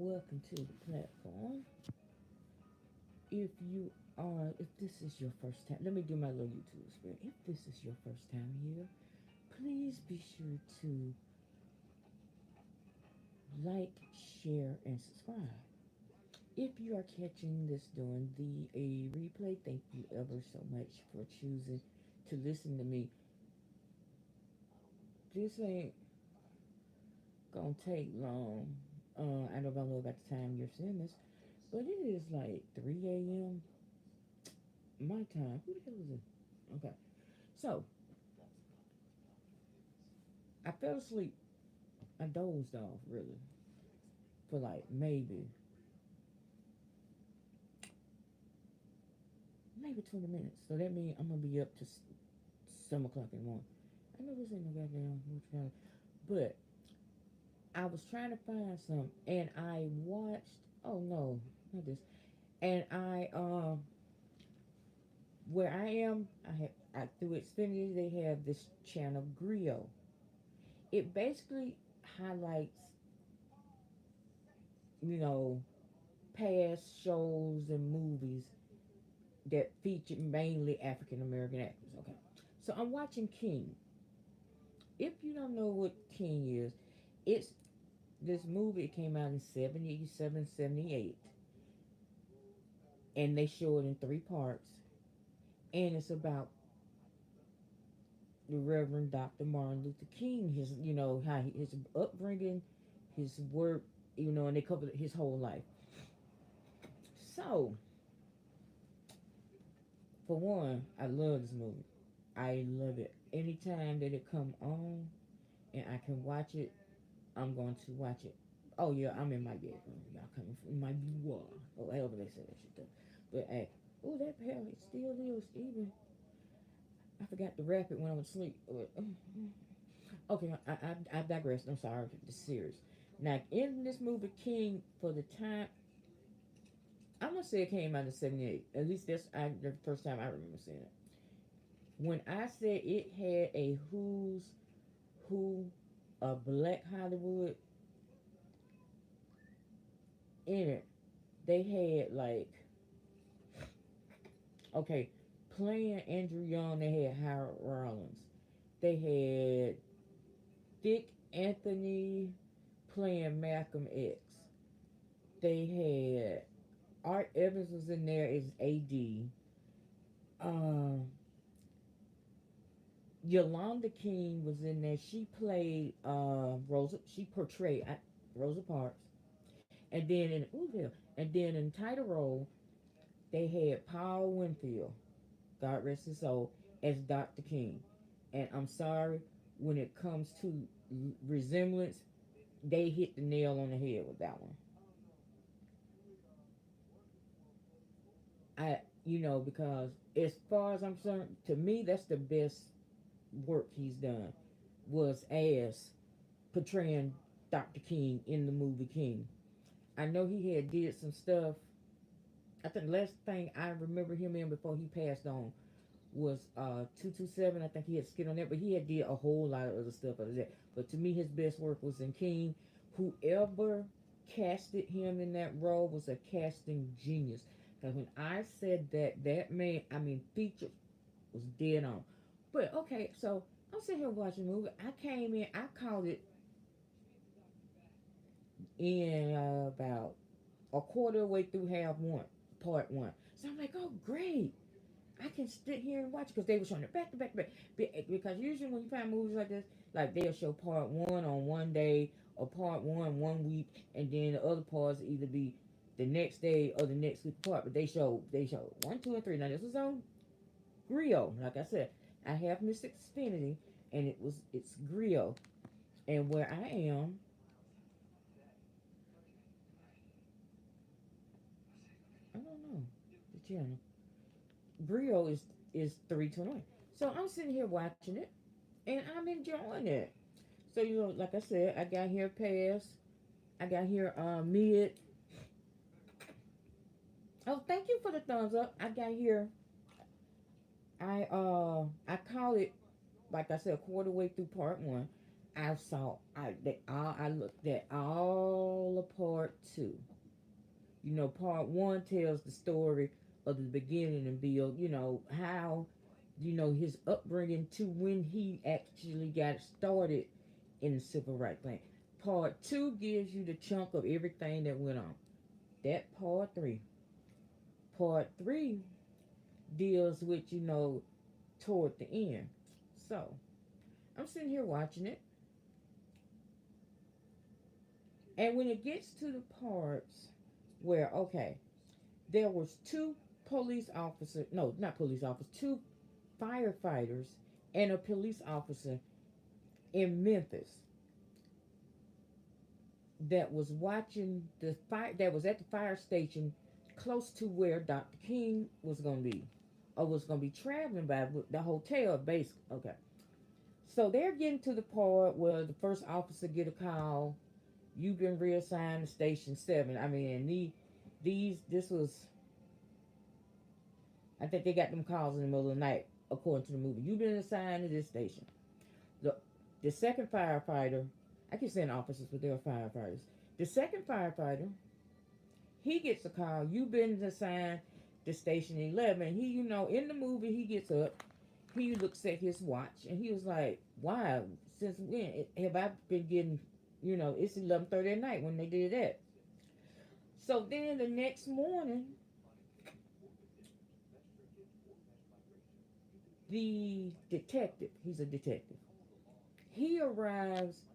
welcome to the platform. If this is your first time, let me do my little YouTube spiel. If this is your first time here, please be sure to like, share, and subscribe. If you are catching this during the a replay, thank you ever so much for choosing to listen to me. This ain't gonna take long. I don't know about the time you're seeing this, but it is like 3 a.m. my time. Who the hell is it? Okay. So, I fell asleep. I dozed off, really, for like maybe 20 minutes. So that means I'm going to be up to 7 o'clock in the morning. I know this ain't no goddamn, but I was trying to find some, and I watched, oh no, not this, and where I am, through Xfinity, they have this channel, Griot. It basically highlights, you know, past shows and movies that feature mainly African American actors. Okay, so I'm watching King. If you don't know what King is, it's this movie. It came out in 77, 78, and they show it in 3 parts, and it's about the Reverend Dr. Martin Luther King. His, his upbringing, his work, and they covered his whole life. So, for one, I love this movie. I love it. Anytime that it come on and I can watch it, I'm going to watch it. Oh yeah, I'm in my bedroom. Y'all coming from my boudoir. Oh, however they say that shit though. But hey, oh that hell, it still is even. I forgot to wrap it when I was asleep. Okay, I digress. I'm sorry. This series. Now in this movie, King, for the time, I'm gonna say it came out in '78. At least that's the first time I remember seeing it. When I said it had a who's who of Black Hollywood in it, they had like, okay, playing Andrew Young, they had Howard Rollins. They had Dick Anthony playing Malcolm X. They had Art Evans was in there as AD. Um, Yolanda King was in there. She played Rosa. She portrayed Rosa Parks. And then in title role, they had Paul Winfield, God rest his soul, as Dr. King. And I'm sorry, when it comes to resemblance, they hit the nail on the head with that one. Because as far as I'm concerned, to me, that's the best work he's done, was as portraying Dr. King in the movie King. I know he had did some stuff. I think the last thing I remember him in before he passed on was 227. I think he had skit on that, but he had did a whole lot of other stuff other than that. But to me, his best work was in King. Whoever casted him in that role was a casting genius. Because when I said that man, I mean, feature was dead on. But okay, so I'm sitting here watching the movie. I came in, I called it in about a quarter of the way through part one. So I'm like, oh great, I can sit here and watch it because they were showing it back to back to back. Because usually when you find movies like this, like they'll show part one on one day or part one week, and then the other parts either be the next day or the next week part. But they show one, two, and three. Now this was on Griot. Like I said, I have Miss Xfinity, and it's Griot, and where I am, I don't know the channel. Griot is 321. So I'm sitting here watching it, and I'm enjoying it. So like I said, I got here pass. I got here mid. Oh, thank you for the thumbs up. I got here. I call it, like I said, a quarter way through part one. I looked at all the part two. You know, part one tells the story of the beginning and build, you know, how, you know, his upbringing to when he actually got started in the civil rights thing. Part two gives you the chunk of everything that went on. That part three. Part three deals with, you know, toward the end. So I'm sitting here watching it, and when it gets to the parts where, okay, there was two police officers, no, not police officers, two firefighters and a police officer in Memphis that was watching the fire, that was at the fire station close to where Dr. King was going to be, or was going to be traveling by the hotel base. Okay, so they're getting to the part where the first officer get a call. You've been reassigned to Station 7. I mean, this was, I think they got them calls in the middle of the night, according to the movie. You've been assigned to this station. The, the second firefighter, I keep saying officers, but they're firefighters. The second firefighter, he gets a call. You've been assigned to Station 11. He, you know, in the movie, he gets up. He looks at his watch, and he was like, wow, since when have I been getting, you know, it's 11:30 at night when they did that. So then the next morning, the detective, he's a detective, he arrives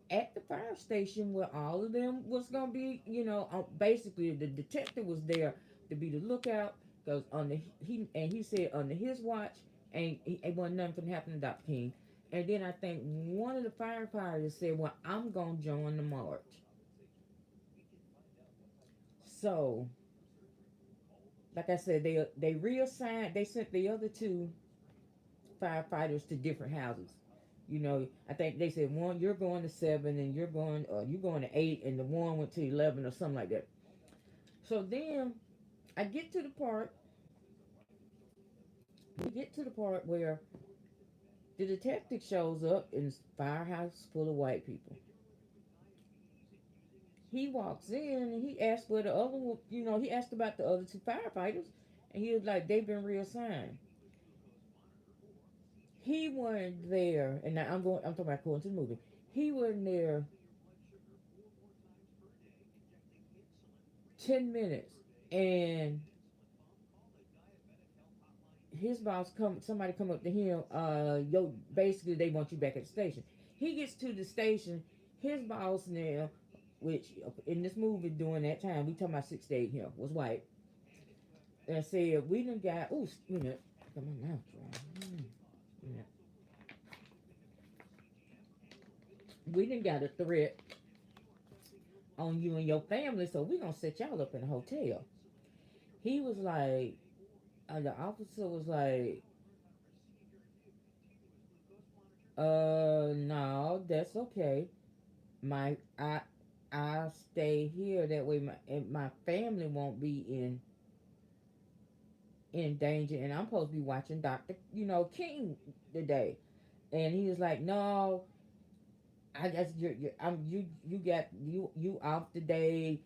at the fire station where all of them was gonna be, you know, basically the detective was there to be the lookout because on the he said under his watch ain't wasn't nothing finna happen to Dr. King. And then I think one of the firefighters said, "Well, I'm gonna join the march." So, like I said, they reassigned. They sent the other two firefighters to different houses. You know, I think they said one you're going to 7 and you're going to 8 and the one went to 11 or something like that. So then I get to the part we get to the part where the detective shows up in this firehouse full of white people. He walks in and he asked where the other one, you know, he asked about the other two firefighters, and he was like, they've been reassigned. He wasn't there, and now I'm talking about according to the movie. He wasn't there 10 minutes, and his boss somebody come up to him, yo, basically they want you back at the station. He gets to the station, his boss now, which in this movie during that time, we talking about 6 to 8 here, was white, and said, we done got, ooh, you know, got my mouth dry. Yeah. We done got a threat on you and your family, so we gonna set y'all up in a hotel. He was like, the officer was like, no, that's okay. My, I'll stay here. That way, my family won't be in danger, and I'm supposed to be watching Doctor, you know, King today. And he was like, no, I guess you got you off today.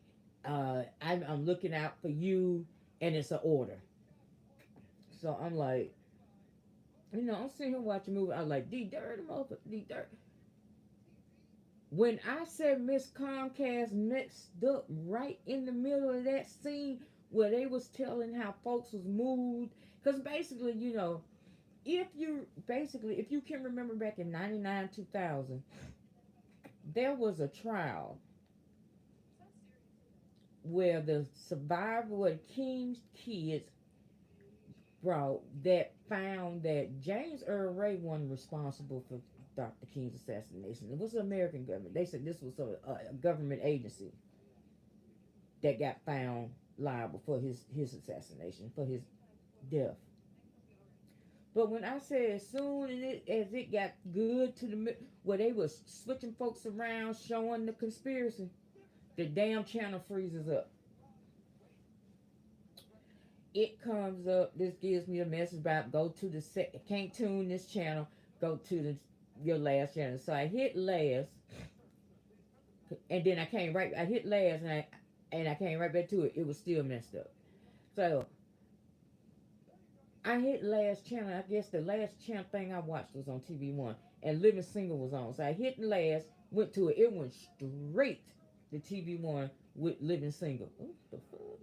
I'm looking out for you, and it's an order. So I'm like, you know, I'm sitting here watching a movie. I was like, D Dirt, motherfucker, D Dirt. When I said Miss Comcast mixed up right in the middle of that scene where they was telling how folks was moved, because basically, you know, if you can remember back in 99 2000, there was a trial where the survivor of King's kids brought that found that James Earl Ray wasn't responsible for Dr. King's assassination. It was the American government. They said this was a government agency that got found liable for his assassination, for his death. But when I said as soon as it got good to the where they was switching folks around, showing the conspiracy, the damn channel freezes up. It comes up. This gives me a message about go to the can't tune this channel. Go to your last channel. So I hit last, and then I came right. I hit last, and and I came right back to it. It was still messed up. So I hit last channel. I guess the last channel thing I watched was on TV1, and Living Single was on. So I hit the last, went to it. It went straight to TV1 with Living Single. What the fuck?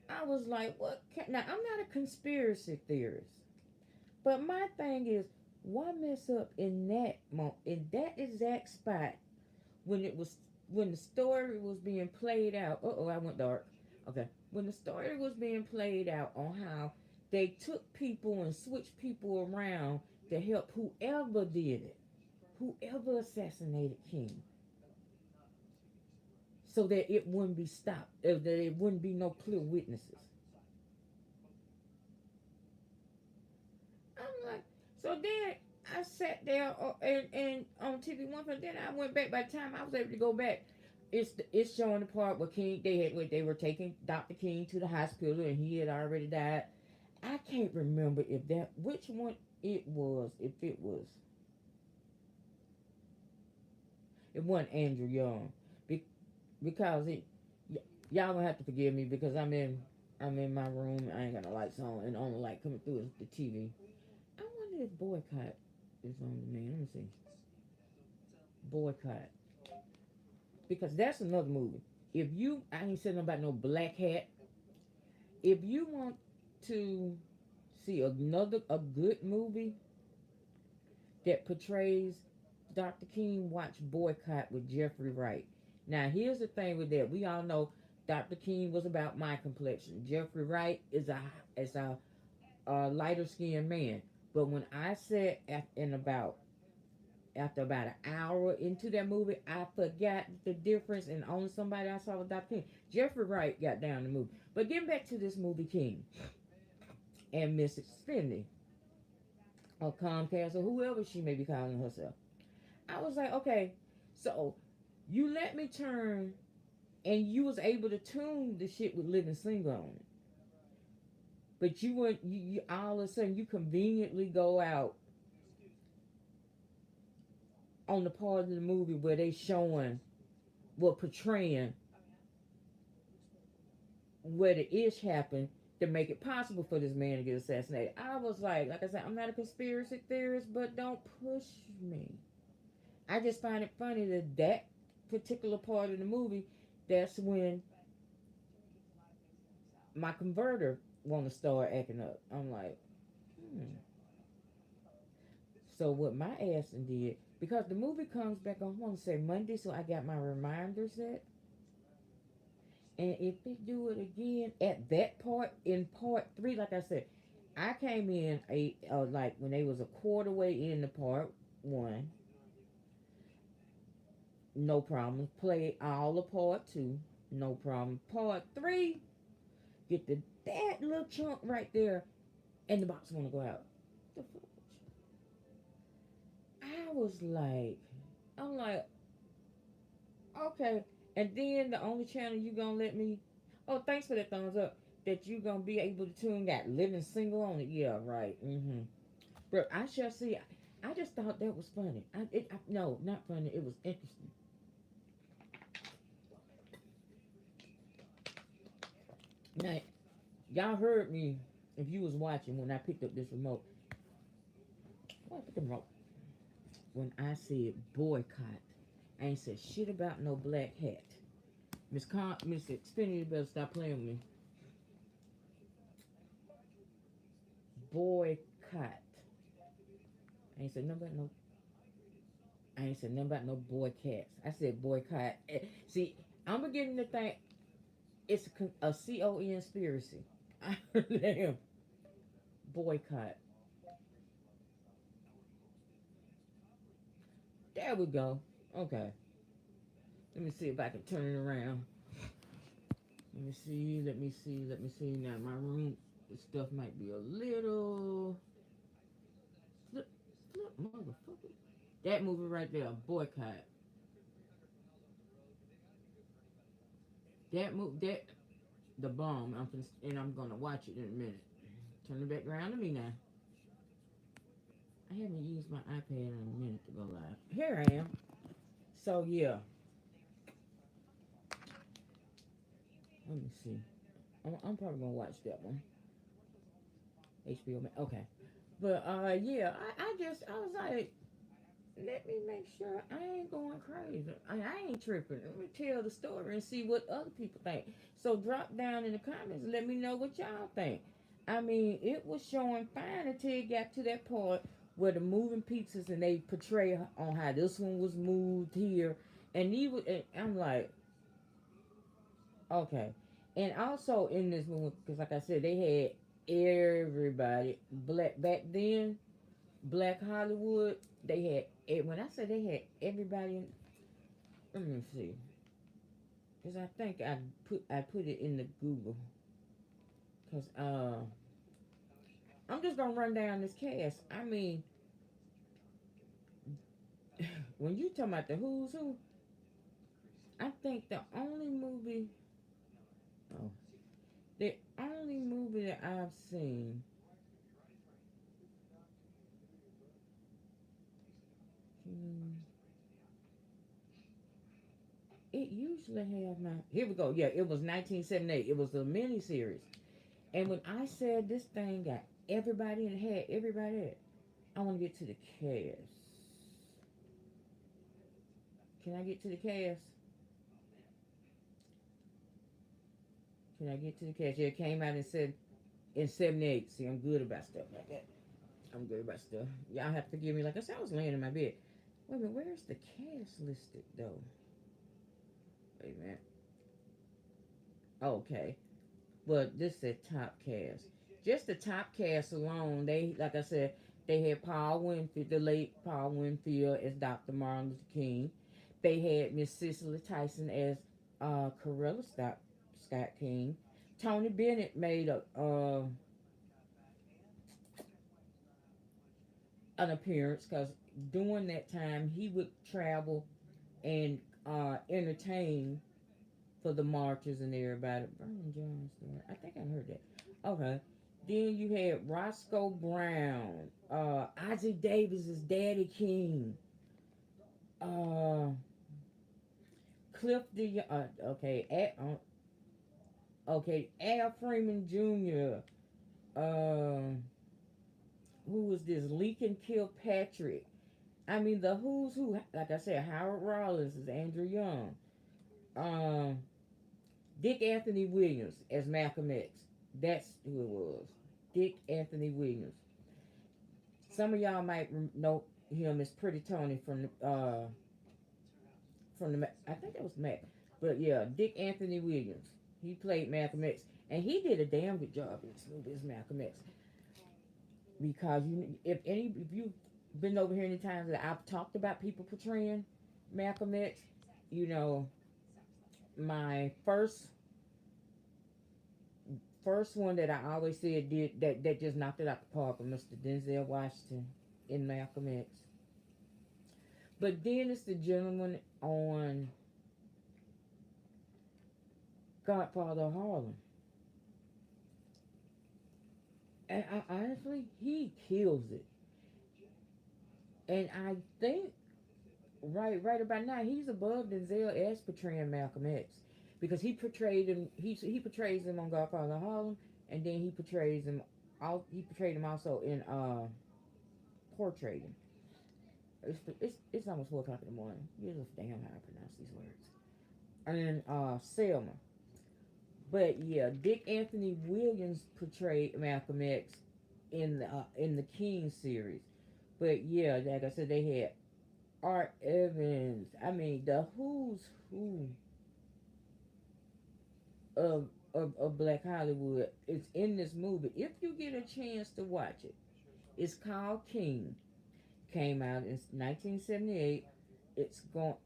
I was like, what? Now I'm not a conspiracy theorist, but my thing is, why mess up in that in that exact spot when it was when the story was being played out? I went dark. Okay, when the story was being played out on how they took people and switched people around to help whoever did it, whoever assassinated King, so that it wouldn't be stopped, that it wouldn't be no clear witnesses. I'm like, so then I sat there and on TV1, but then I went back. By the time I was able to go back, it's showing the part where King they were taking Dr. King to the hospital and he had already died. I can't remember if that which one it was. If it wasn't Andrew Young, Be, because y'all gonna have to forgive me because I'm in my room. I ain't got no lights on and the only light coming through is the TV. I wonder if Boycott is on the man. Let me see. Boycott. Because that's another movie. If you, I ain't saying about no black hat. If you want to see a good movie that portrays Dr. King, watch Boycott with Jeffrey Wright. Now, here's the thing with that. We all know Dr. King was about my complexion. Jeffrey Wright is a lighter skinned man. But when I sat after about an hour into that movie, I forgot the difference, and only somebody I saw was Dr. King. Jeffrey Wright got down the movie. But getting back to this movie, King and Mrs. Spinley, or Comcast, or whoever she may be calling herself, I was like, okay, so you let me turn, and you was able to tune the shit with Living Single on it. But you weren't, you all of a sudden, you conveniently go out on the part of the movie where they showing, well, portraying where the ish happened to make it possible for this man to get assassinated. I was like I said, I'm not a conspiracy theorist, but don't push me. I just find it funny that that particular part of the movie, that's when my converter want to start acting up. I'm like, hmm. So what my ass did, because the movie comes back on, I want to say Monday, so I got my reminder set. And if they do it again at that part in part three, like I said, I came in like when they was a quarter way in the part one, no problem. Play all of part two, no problem. Part three, get that little chunk right there, and the box want to go out. The fuck? I was like, I'm like, okay. And then the only channel you gonna let me, oh, thanks for that thumbs up, that you gonna be able to tune got Living Single on it. Yeah, right. But I shall see. I just thought that was funny. No, not funny. It was interesting. Now, y'all heard me if you was watching when I picked up this remote. Why I picked the remote? When I said boycott, I ain't said shit about no black hat. Miss Xfinity better stop playing with me. Boycott. I ain't said nothing about no. I ain't said nothing about no boy cats. I said boycott. See, I'm beginning to think it's a CON conspiracy. Damn. Boycott. There we go. Okay. Let me see if I can turn it around. Let me see. Let me see. Let me see. Now my room stuff might be a little flip, motherfucker. That movie right there, boycott. That the bomb. And I'm gonna watch it in a minute. Turn it back around to me now. I haven't used my iPad in a minute to go live. Here I am. So yeah, Let me see. I'm probably gonna watch that one. HBO Max. Okay. But yeah, I was like, let me make sure I ain't going crazy. I ain't tripping. Let me tell the story and see what other people think. So drop down in the comments and let me know what y'all think. I mean, it was showing fine until it got to that part where the moving pieces and they portray on how this one was moved here, and I'm like, okay. And also in this movie, because like I said, they had everybody black back then. Black Hollywood, they had. When I say they had everybody, let me see, because I think I put it in the Google, because I'm just gonna run down this cast. I mean, when you talking about the who's who, I think oh, the only movie that I've seen, hmm, it usually have my. Here we go. Yeah, it was 1978. It was a mini series, and when I said this thing got everybody and had everybody in it, I want to get to the cast. Can I get to the cast? Can I get to the cast? Yeah, it came out and said in '78. See, I'm good about stuff like that. I'm good about stuff. Y'all have to forgive me. Like I said, I was laying in my bed. Wait a minute, where's the cast listed though? Wait a minute. Okay, but this is top cast. Just the top cast alone, they like I said, they had Paul Winfield, the late Paul Winfield as Dr. Martin Luther King. They had Miss Cicely Tyson as Corella Scott King. Tony Bennett made an appearance because during that time he would travel and entertain for the marchers and everybody. Vernon Jones, I think I heard that. Okay. Then you had Roscoe Brown, Isaac Davis's Daddy King, uh, Cliff the okay, Al Freeman Jr. Uh, who was this? Lincoln Kilpatrick. I mean, the who's who. Like I said, Howard Rollins is Andrew Young. Um, Dick Anthony Williams as Malcolm X. That's who it was. Dick Anthony Williams. Some of y'all might know him as Pretty Tony from the I think that was Mac, but yeah, Dick Anthony Williams. He played Malcolm X, and he did a damn good job in this movie as Malcolm X. Because if you've been over here any times that I've talked about people portraying Malcolm X, you know my first one that I always said did that just knocked it out the park was Mr. Denzel Washington in Malcolm X. But then it's the gentleman on Godfather of Harlem. And honestly, he kills it. And I think right about now he's above Denzel as portraying Malcolm X because he portrays him on Godfather of Harlem, and then he portrayed him also in Portrait. It's almost 4 o'clock in the morning. You just damn how I pronounce these words. And Selma. But yeah, Dick Anthony Williams portrayed Malcolm X in the King series. But yeah, like I said, they had Art Evans. I mean, the who's who of Black Hollywood is in this movie. If you get a chance to watch it, it's called King. Came out in 1978. It's gonna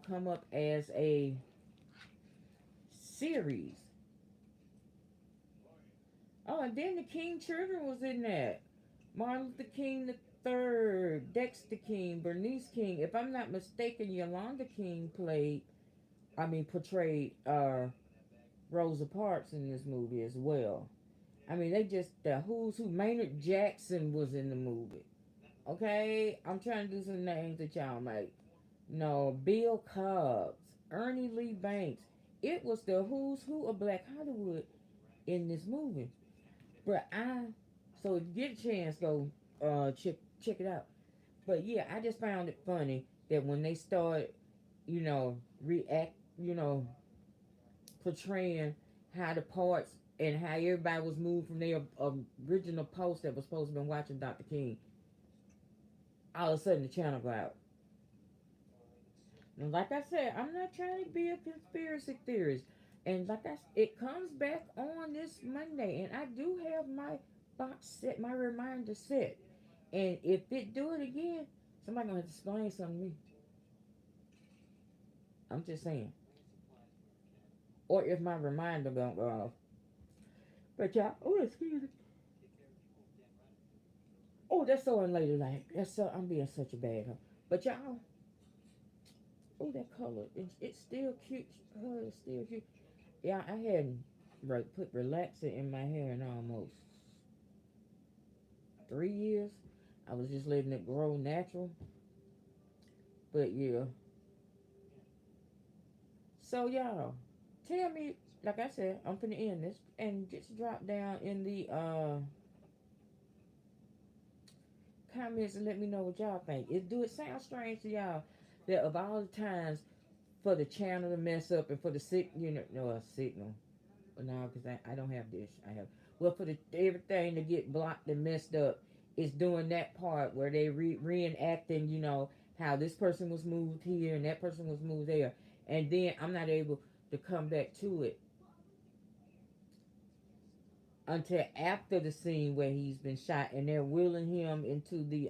come up as a series. Oh, and then the King children was in that. Martin Luther King the third, Dexter King, Bernice King. If I'm not mistaken, Yolanda King portrayed Rosa Parks in this movie as well. I mean, they just the who's who. Maynard Jackson was in the movie. Okay, I'm trying to do some names that y'all might know. Bill Cobbs, Ernie Lee Banks, It was the who's who of Black Hollywood in this movie. But so if you get a chance, go check it out. But yeah, I just found it funny that when they started, react, portraying how the parts and how everybody was moved from their original post that was supposed to have been watching Dr. King, all of a sudden the channel go out. And like I said, I'm not trying to be a conspiracy theorist. And like it comes back on this Monday, and I do have my box set, my reminder set. And if it do it again, somebody gonna have to explain something to me. I'm just saying. Or if my reminder don't go off. But y'all, oh excuse me. Oh, that's so unladylike. That's so I'm being such a bad huh? But y'all, oh that color, it's still cute. Oh, it's still cute. Yeah, I hadn't put relaxer in my hair in almost 3 years. I was just letting it grow natural. But yeah. So y'all, tell me, like I said, I'm finna end this and just drop down in the comments and let me know what y'all think. Do it sound strange to y'all that of all the times for the channel to mess up and for the signal? No, because I don't have dish. I have well for the everything to get blocked and messed up. It's doing that part where they reenacting, how this person was moved here and that person was moved there, and then I'm not able to come back to it until after the scene where he's been shot and they're wheeling him into the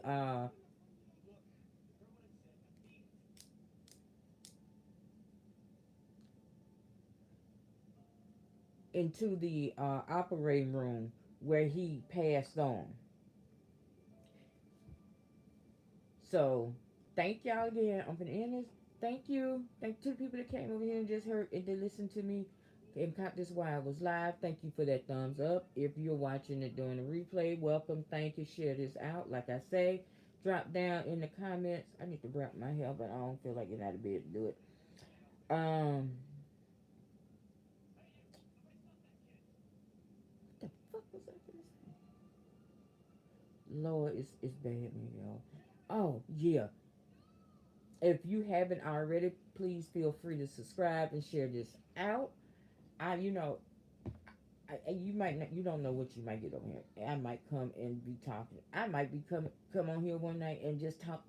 operating room where he passed on. So thank y'all again. I'm gonna end this. Thank you. Thank you to the people that came over here and just heard and they listened to me and caught this while I was live. Thank you for that thumbs up. If you're watching it during the replay, welcome. Thank you. Share this out. Like I say, drop down in the comments. I need to wrap my hair, but I don't feel like getting out of bed to do it. What the fuck was I gonna say? Lord, it's bad, man, y'all. Oh yeah. If you haven't already, please feel free to subscribe and share this out. I, you know, you might not, you don't know what you might get over here. I might come and be talking. I might be come on here one night and just talk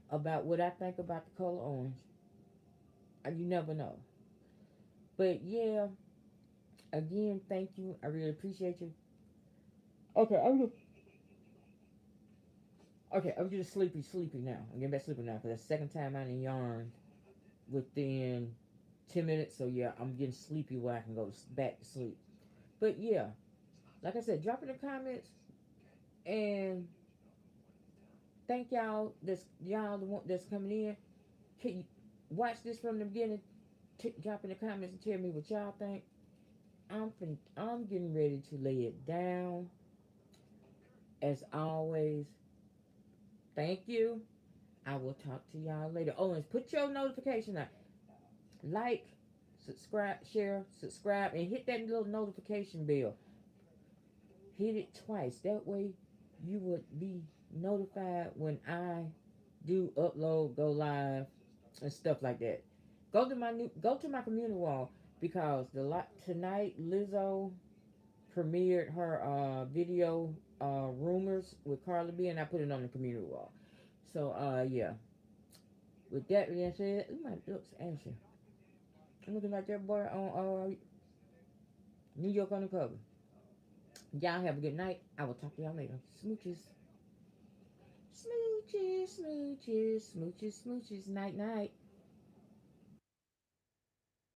about what I think about the color orange. You never know. But yeah, again, thank you. I really appreciate you. Okay, I'm just sleepy now. I'm getting back sleepy now because that's the second time I done yarned within 10 minutes. So yeah, I'm getting sleepy where I can go back to sleep. But yeah, like I said, drop in the comments and thank y'all. Y'all the one that's coming in. Can you watch this from the beginning? Drop in the comments and tell me what y'all think. I'm getting ready to lay it down. As always, thank you. I will talk to y'all later. Oh, and put your notification on. Like, subscribe, and hit that little notification bell. Hit it twice. That way, you would be notified when I do upload, go live, and stuff like that. Go to my community wall because tonight Lizzo premiered her video rumors with Carla B, and I put it on the community wall. So yeah. With that being said, my looks ashy. I'm looking like that boy on New York Undercover. Y'all have a good night. I will talk to y'all later. Smooches. Smooches, smooches, smooches, smooches. Night, night.